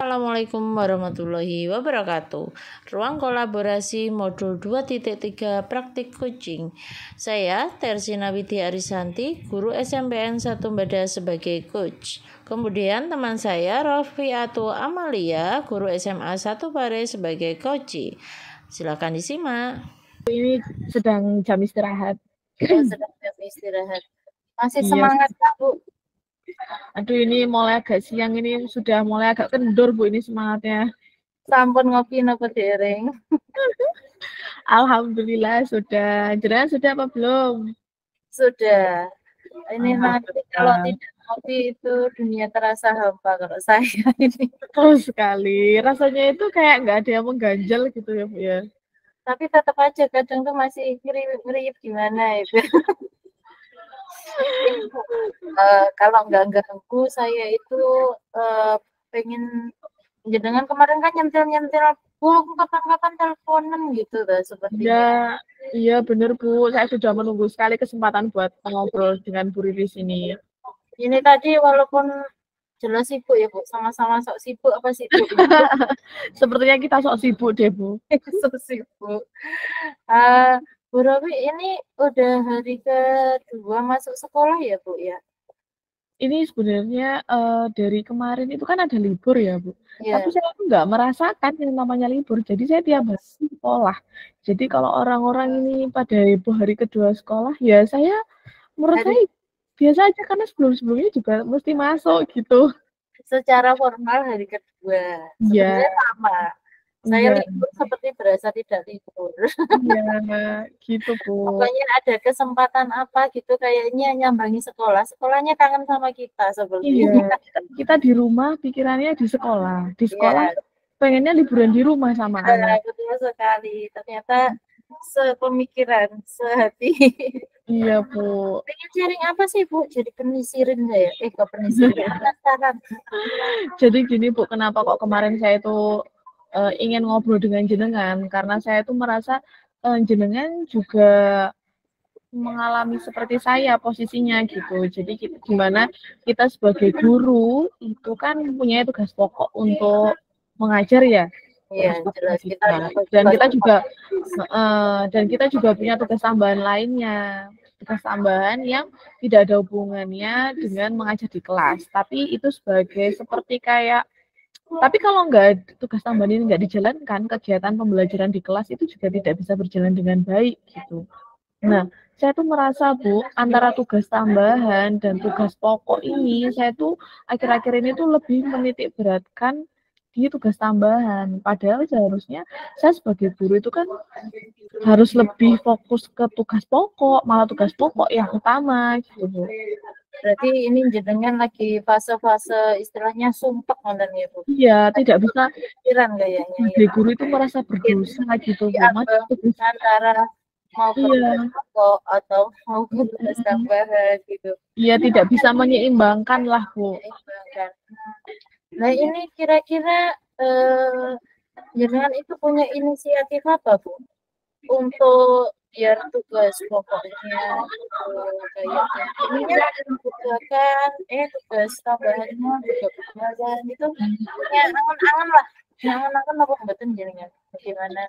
Assalamualaikum warahmatullahi wabarakatuh. Ruang kolaborasi modul 2.3 praktik coaching. Saya Tersina Widhi Arisanti, guru SMPN 1 Bada sebagai coach. Kemudian teman saya Rofiatul Amalia, guru SMA 1 Pare sebagai coach. Silakan disimak. Ini sedang jam istirahat. Sedang jam istirahat. Masih semangat Kak, Bu? Aduh, ini mulai agak siang, ini sudah mulai agak kendur, Bu, ini semangatnya. Sampun ngopi nopo dereng? Alhamdulillah sudah. Jenengan sudah apa belum? Sudah. Ini nanti kalau tidak ngopi itu dunia terasa hampa kalau saya ini. Betul sekali. Rasanya itu kayak nggak ada yang mengganjal gitu ya, Bu ya. Tapi tetap aja kadang tuh masih ngeriip gimana itu. Kalau nggak ganggu saya itu pengen jenengan kemarin kan nyentil kapan-kapan teleponan gitu lah seperti ya. Iya bener Bu, saya sudah menunggu sekali kesempatan buat ngobrol dengan Bu Riris ini. Ini tadi walaupun jelas sibuk ya Bu, sama-sama sok sibuk apa sibuk? Sepertinya kita sok sibuk deh Bu. Sok sibuk. Bu Robi ini udah hari kedua masuk sekolah ya Bu ya? Ini sebenarnya dari kemarin itu kan ada libur ya Bu. Yeah. Tapi saya nggak merasakan yang namanya libur. Jadi saya tiap hari sekolah. Jadi kalau orang-orang ini pada heboh hari kedua sekolah, ya saya menurut saya biasa aja karena sebelum-sebelumnya juga mesti masuk gitu. Secara formal hari kedua. Sebenarnya sama. Saya libur seperti berasa tidak libur. Iya, gitu Bu. Pokoknya ada kesempatan apa gitu kayaknya nyambangi sekolah. Sekolahnya kangen sama kita sebelumnya. Iya, kita di rumah pikirannya di sekolah. Di sekolah pengennya liburan di rumah sama anak. Betul sekali. Ternyata sepemikiran, sehati. Iya Bu. Pengen sharing apa sih Bu? Jadi penisirin saya. Kok penisirin? Penasaran. Jadi gini Bu, kenapa kok kemarin saya itu ingin ngobrol dengan jenengan? Karena saya itu merasa jenengan juga mengalami seperti saya posisinya gitu. Jadi gimana kita sebagai guru itu kan punya tugas pokok untuk mengajar ya. Iya, jelas dan kita juga punya tugas tambahan lainnya. Tugas tambahan yang tidak ada hubungannya dengan mengajar di kelas, tapi itu sebagai seperti kayak tapi kalau tugas tambahan ini nggak dijalankan, kegiatan pembelajaran di kelas itu juga tidak bisa berjalan dengan baik gitu. Nah, saya tuh merasa Bu, antara tugas tambahan dan tugas pokok ini, saya tuh akhir-akhir ini tuh lebih menitik beratkan di tugas tambahan. Padahal seharusnya saya sebagai guru itu kan harus lebih fokus ke tugas pokok, malah tugas pokok yang utama gitu Bu. Berarti ini jenengan lagi fase-fase istilahnya sumpek nonton ya Bu? Iya, tidak bisa pikiran kayaknya. Sebagai guru itu merasa berdosa gitu Bu. Antara mau pokok atau mau tugas tambahan gitu. Iya, tidak bisa menyeimbangkan lah Bu. Nah ini kira-kira jenengan itu punya inisiatif apa Bu? Untuk biar tugas pokoknya kayak ininya kan tugas tambahannya juga berjalan itu ya angan-angan lah angan-angan apa mboten jenengan bagaimana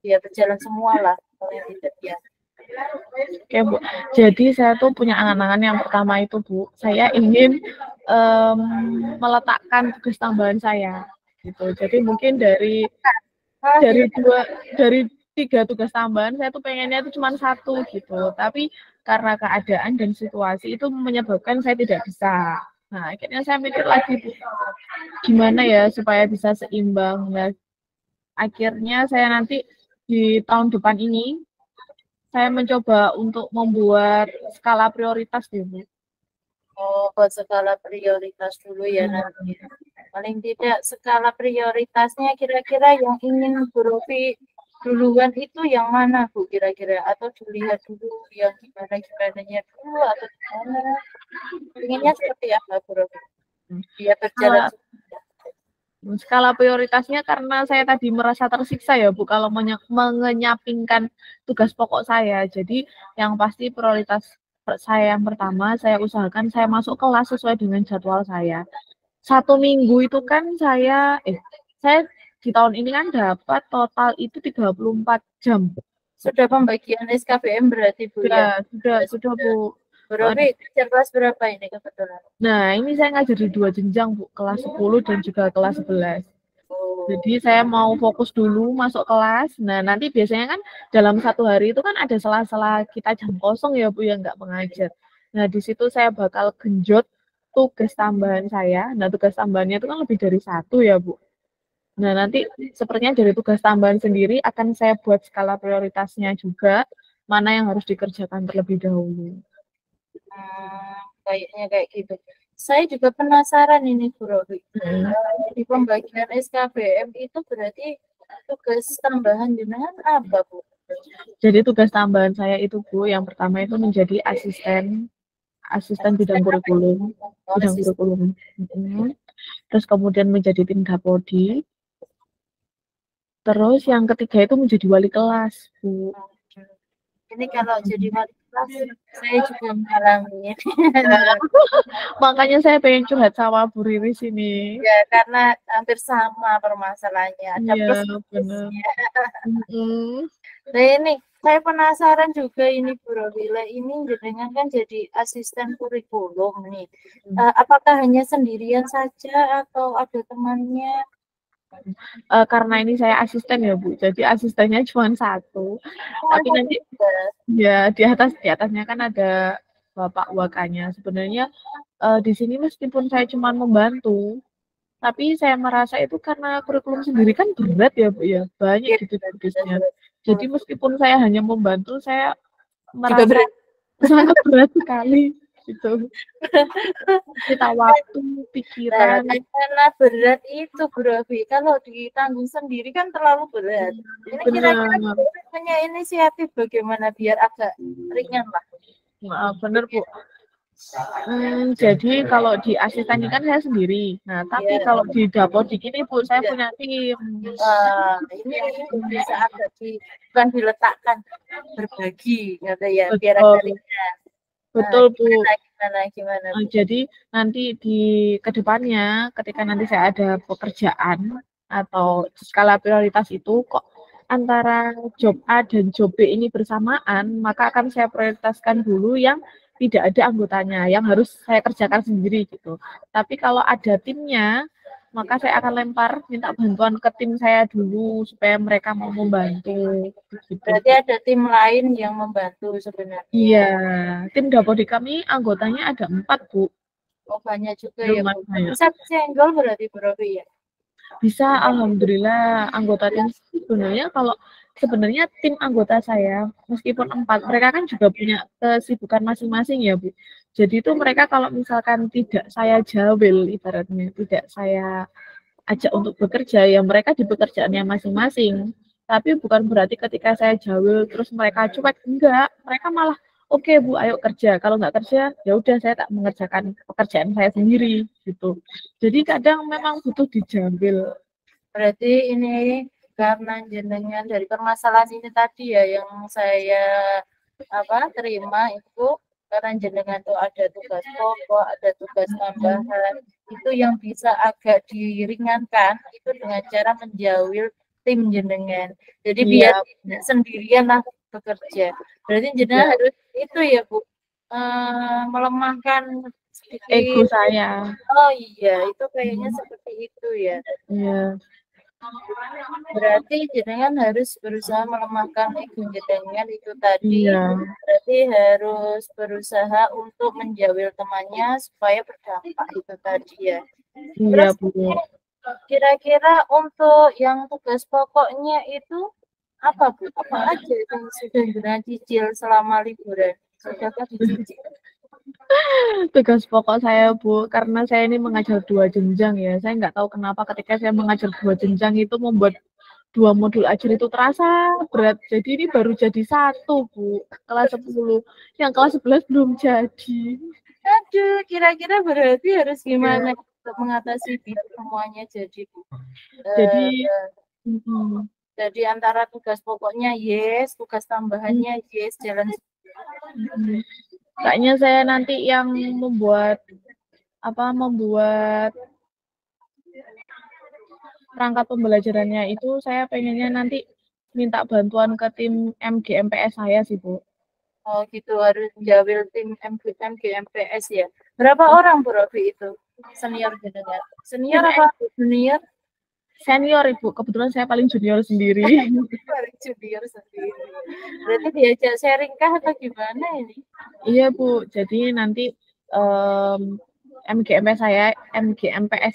biar berjalan semua lah kalau yang tidak ya. Oke Bu, jadi saya tuh punya angan-angan yang pertama itu Bu, saya ingin meletakkan tugas tambahan saya gitu. Jadi mungkin dari 3 tugas tambahan saya tuh pengennya itu cuma 1 gitu, tapi karena keadaan dan situasi itu menyebabkan saya tidak bisa. Nah akhirnya saya mikir lagi Bu, gimana ya supaya bisa seimbang. Nah akhirnya saya nanti di tahun depan ini saya mencoba untuk membuat skala prioritas dulu. Oh, buat skala prioritas dulu ya nanti. Paling tidak skala prioritasnya kira-kira yang ingin Bu Rofi duluan itu yang mana Bu kira-kira? Atau dilihat dulu yang gimana-gimananya dulu atau gimana? Inginnya seperti apa Bu Rofi? Biar berjalan skala prioritasnya karena saya tadi merasa tersiksa ya Bu kalau mengenyapingkan tugas pokok saya. Jadi yang pasti prioritas saya yang pertama saya usahakan saya masuk kelas sesuai dengan jadwal saya. 1 minggu itu kan saya di tahun ini kan dapat total itu 34 jam. Sudah pembagian SKBM berarti Bu ya? Sudah Bu. Berarti ngajar kelas berapa ini kebetulan? Nah, ini saya ngajar di 2 jenjang Bu, kelas 10 dan juga kelas 11. Jadi saya mau fokus dulu masuk kelas. Nah, nanti biasanya kan dalam 1 hari itu kan ada sela-sela kita jam kosong ya Bu yang nggak mengajar. Nah, di situ saya bakal genjot tugas tambahan saya. Nah, tugas tambahannya itu kan lebih dari 1 ya Bu. Nah, nanti sepertinya dari tugas tambahan sendiri akan saya buat skala prioritasnya juga, mana yang harus dikerjakan terlebih dahulu. Kayaknya kayak gitu. Saya juga penasaran ini Bu Robi. Di pembagian SKBM itu berarti tugas tambahan jenengan apa Bu? Jadi tugas tambahan saya itu Bu, yang pertama itu menjadi asisten bidang kurikulum. Terus kemudian menjadi tim Dapodi. Terus yang ketiga itu menjadi wali kelas, Bu. Ini kalau jadi wali kelas, saya juga mengalami. Makanya saya pengen curhat sama Bu Riris ini. Ya, karena hampir sama permasalahannya. Ada plus minusnya. Nah ini, saya penasaran juga ini Bu Robila, ini jenengan kan jadi asisten kurikulum nih. Apakah hanya sendirian saja atau ada temannya? Karena ini saya asisten ya Bu, jadi asistennya cuma 1. Tapi nanti ya di atasnya kan ada Bapak Wakanya. Sebenarnya di sini meskipun saya cuma membantu, tapi saya merasa itu karena kurikulum sendiri kan berat ya Bu ya, banyak gitu tugasnya. Jadi meskipun saya hanya membantu, saya merasa sangat berat sekali gitu. Kita waktu, pikiran. Karena berat itu berarti kalau ditanggung sendiri kan terlalu berat. Ini kira-kira punya inisiatif bagaimana biar agak ringan lah. Bener Bu. Jadi kalau di asisten ini kan saya sendiri. Nah, tapi kalau di Dapodik ini Bu, saya punya tim. Ini bisa agak bukan diletakkan, berbagi, gitu ya, biar agak ringan. Betul Bu. Gimana? Jadi nanti di kedepannya, ketika nanti saya ada pekerjaan atau skala prioritas itu kok antara job A dan job B ini bersamaan, maka akan saya prioritaskan dulu yang tidak ada anggotanya, yang harus saya kerjakan sendiri gitu. Tapi kalau ada timnya, maka saya akan minta bantuan ke tim saya dulu supaya mereka mau membantu. Gitu. Berarti ada tim lain yang membantu sebenarnya. Iya, tim Dapodi kami anggotanya ada 4 Bu. Oh banyak juga ya Bu. Bisa senggol berarti Bu Robi ya? Bisa, alhamdulillah anggota tim sebenarnya tim anggota saya meskipun 4, mereka kan juga punya kesibukan masing-masing ya Bu. Jadi itu mereka kalau misalkan tidak saya jawil ibaratnya, tidak saya ajak untuk bekerja, ya mereka di pekerjaannya masing-masing. Tapi bukan berarti ketika saya jawil terus mereka cuek, enggak, mereka malah oke Bu, ayo kerja. Kalau nggak kerja, ya udah saya tak mengerjakan pekerjaan saya sendiri gitu. Jadi kadang memang butuh dijambil. Berarti ini karena jenengan dari permasalahan ini tadi ya yang saya terima itu karena jenengan tuh ada tugas pokok, ada tugas tambahan, itu yang bisa agak diringankan itu dengan cara menjawil tim jenengan. Jadi biar tidak sendirian lah bekerja. Berarti jenengan harus itu ya Bu, melemahkan ego saya. Oh iya, itu kayaknya seperti itu ya. Iya. Berarti jenengan harus berusaha melemahkan ego jenengan itu tadi. Berarti harus berusaha untuk menjawil temannya supaya berdampak itu tadi ya. Iya, Bu. Kira-kira untuk yang tugas pokoknya itu apa Bu? Apa aja yang sudah jenengan cicil selama liburan? Sudahkah dicicil? Tugas pokok saya Bu, karena saya ini mengajar 2 jenjang ya. Saya nggak tahu kenapa ketika saya mengajar 2 jenjang itu membuat 2 modul ajar itu terasa berat. Jadi ini baru jadi 1 Bu, kelas 10. Yang kelas 11 belum jadi. Aduh, kira-kira berarti harus gimana untuk mengatasi biar semuanya jadi Bu? Jadi antara tugas pokoknya yes, tugas tambahannya yes, jalan. Kayaknya saya nanti yang membuat perangkat pembelajarannya itu saya pengennya nanti minta bantuan ke tim MGMPS saya sih, Bu. Oh gitu, harus jawil tim MGMPS ya. Berapa orang Bu Rofi itu senior jenengan? Senior apa junior? Senior, Ibu. Kebetulan saya paling junior sendiri. Paling junior sendiri. Berarti diajak sharing kah atau gimana ini? Iya, Bu. Jadi nanti MGMPS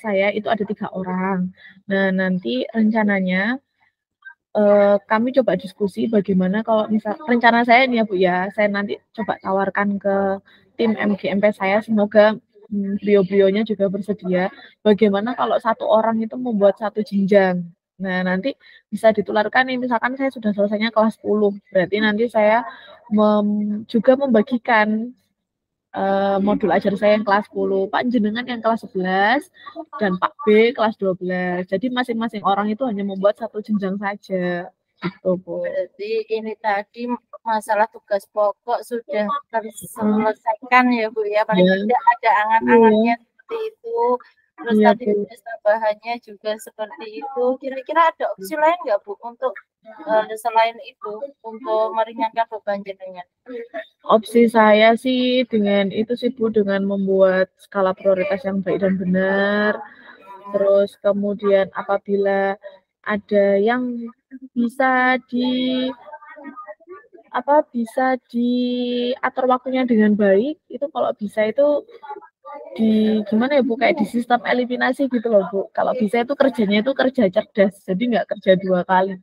saya itu ada 3 orang. Nah, nanti rencananya kami coba diskusi bagaimana kalau misal rencana saya ini ya Bu ya, saya nanti coba tawarkan ke tim MGMP saya, semoga beliau-beliaunya juga bersedia. Bagaimana kalau satu orang itu membuat satu jenjang. Nah, nanti bisa ditularkan nih, misalkan saya sudah selesainya kelas 10, berarti nanti saya juga membagikan modul ajar saya yang kelas 10, Pak jenengan yang kelas 11, dan Pak B kelas 12. Jadi masing-masing orang itu hanya membuat satu jenjang saja. Gitu, Bu. Berarti ini tadi masalah tugas pokok sudah terselesaikan ya Bu ya. Paling tidak ada angan-angannya seperti itu. Terus tadi tugas tambahannya juga seperti itu. Kira-kira ada opsi lain nggak Bu untuk selain itu untuk meringankan beban jenengan? Opsi saya sih dengan itu sih Bu, dengan membuat skala prioritas yang baik dan benar. Terus kemudian apabila ada yang bisa diatur waktunya dengan baik, itu kalau bisa itu gimana ya Bu, kayak di sistem eliminasi gitu loh Bu. Kalau bisa itu kerjanya itu kerja cerdas, jadi nggak kerja 2 kali.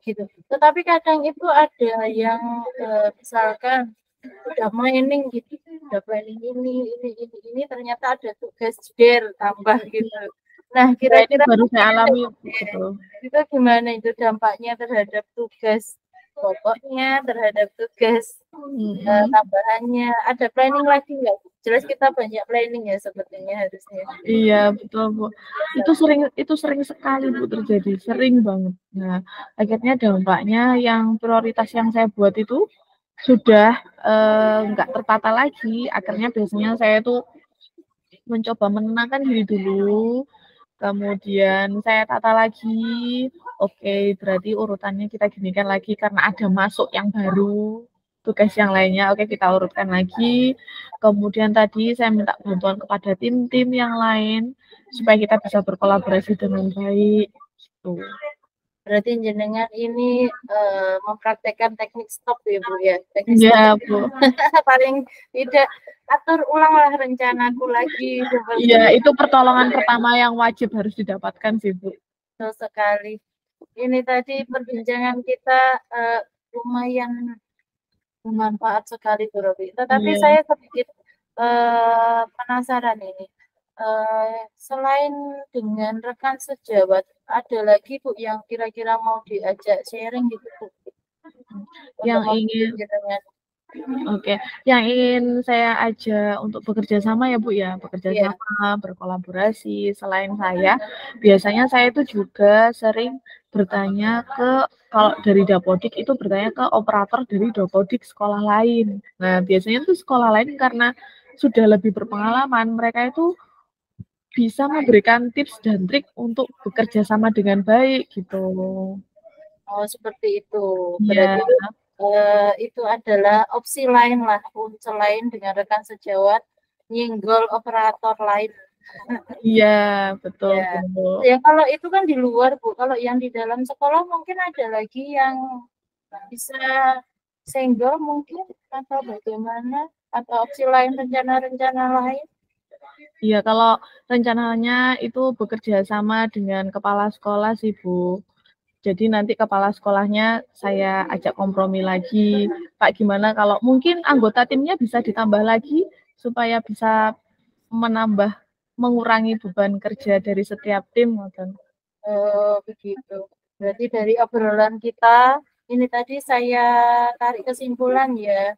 Gitu. Tetapi kadang itu ada yang misalkan udah mining gitu, udah planning ini ternyata ada tugas tambah gitu. Nah, kira-kira baru saya alami gitu. Itu gimana itu dampaknya terhadap tugas pokoknya, terhadap tugas tambahannya? Ada planning lagi nggak? Jelas kita banyak planning ya sepertinya harusnya. Iya betul Bu. Itu sering sekali Bu terjadi, sering banget. Nah akhirnya dampaknya yang prioritas yang saya buat itu sudah nggak tertata lagi. Akhirnya biasanya saya itu mencoba menenangkan diri dulu. Kemudian saya tata lagi, oke berarti urutannya kita ginikan lagi karena ada masuk yang baru, tugas yang lainnya, oke kita urutkan lagi. Kemudian tadi saya minta bantuan kepada tim-tim yang lain, supaya kita bisa berkolaborasi dengan baik. Gitu. Berarti jenengan ini mempraktekkan teknik stop ya Bu ya? Iya Bu. Paling tidak atur ulanglah rencanaku lagi. Iya, itu pertolongan pertama yang wajib harus didapatkan sih Bu. Betul sekali. Ini tadi perbincangan kita lumayan bermanfaat sekali Bu Robi. Tetapi saya sedikit penasaran ini. Selain dengan rekan sejawat, ada lagi Bu yang kira-kira mau diajak sharing gitu Bu? Yang ingin Oke, yang ingin saya ajak untuk bekerja sama ya Bu ya, bekerja sama, berkolaborasi. Selain saya, biasanya saya itu juga sering bertanya kalau dari Dapodik itu bertanya ke operator dari Dapodik sekolah lain. Nah, biasanya tuh sekolah lain karena sudah lebih berpengalaman, mereka itu bisa memberikan tips dan trik untuk bekerja sama dengan baik gitu. Oh, seperti itu. Berarti itu adalah opsi lain lah selain dengan rekan sejawat nyenggol operator lain. Iya, betul. Ya kalau itu kan di luar Bu. Kalau yang di dalam sekolah mungkin ada lagi yang bisa senggol mungkin atau bagaimana atau opsi lain rencana-rencana lain. Iya, kalau rencananya itu bekerja sama dengan kepala sekolah sih Bu. Jadi nanti kepala sekolahnya saya ajak kompromi lagi. Pak, gimana kalau mungkin anggota timnya bisa ditambah lagi supaya bisa mengurangi beban kerja dari setiap tim. Begitu. Berarti dari obrolan kita, ini tadi saya tarik kesimpulan ya,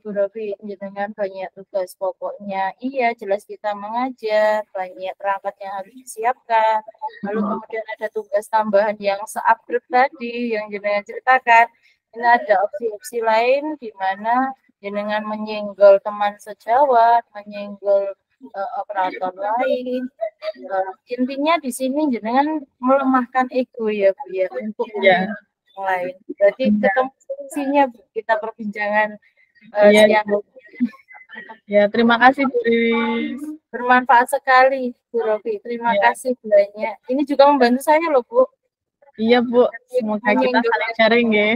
Bu Robi, dengan banyak tugas pokoknya. Iya, jelas kita mengajar, banyak perangkat yang harus disiapkan. Lalu kemudian ada tugas tambahan yang se-upgrade tadi, yang jenengan ceritakan. Ini ada opsi-opsi lain di mana jenengan menyenggol teman sejawat, menyenggol operator lain. Intinya di sini jenengan melemahkan ego ya Bu ya untuk Iya. yang lain. Berarti ketemu solusinya Bu, kita perbincangan Iya, siang Bu. Ya, terima kasih Bu Riris. bermanfaat sekali Bu Rofi. Terima Iya. kasih banyak. Ini juga membantu saya loh Bu. Iya Bu, semoga kita saling sharing ya.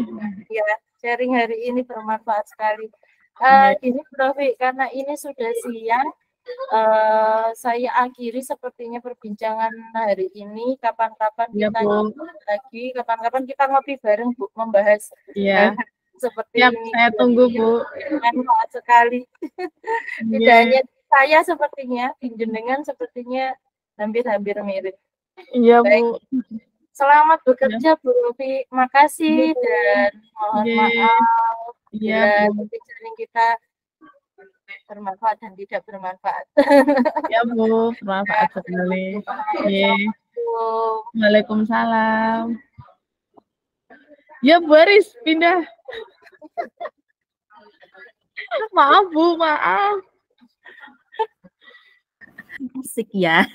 Ya, sharing hari ini bermanfaat sekali. Iya. Gini Bu Rofi, karena ini sudah siang, saya akhiri sepertinya perbincangan hari ini. Kapan-kapan Iya, kita Bu. ngobrol lagi, kapan-kapan kita ngopi bareng Bu, membahas Iya. seperti Siap, ini. saya tunggu Bu. Bermanfaat sekali. Tidak Iya. hanya saya sepertinya, jenengan sepertinya hampir-hampir mirip. Iya Baik. Bu. Selamat bekerja Bu Rofi. Makasih dan mohon Iya. maaf Iya bila Bu. perbincangan kita bermanfaat dan tidak bermanfaat. Iya Bu, bermanfaat sekali. Iya. Assalamualaikum. Waalaikumsalam. Ya Bu Aris, pindah. Maaf Bu, maaf. Asik ya.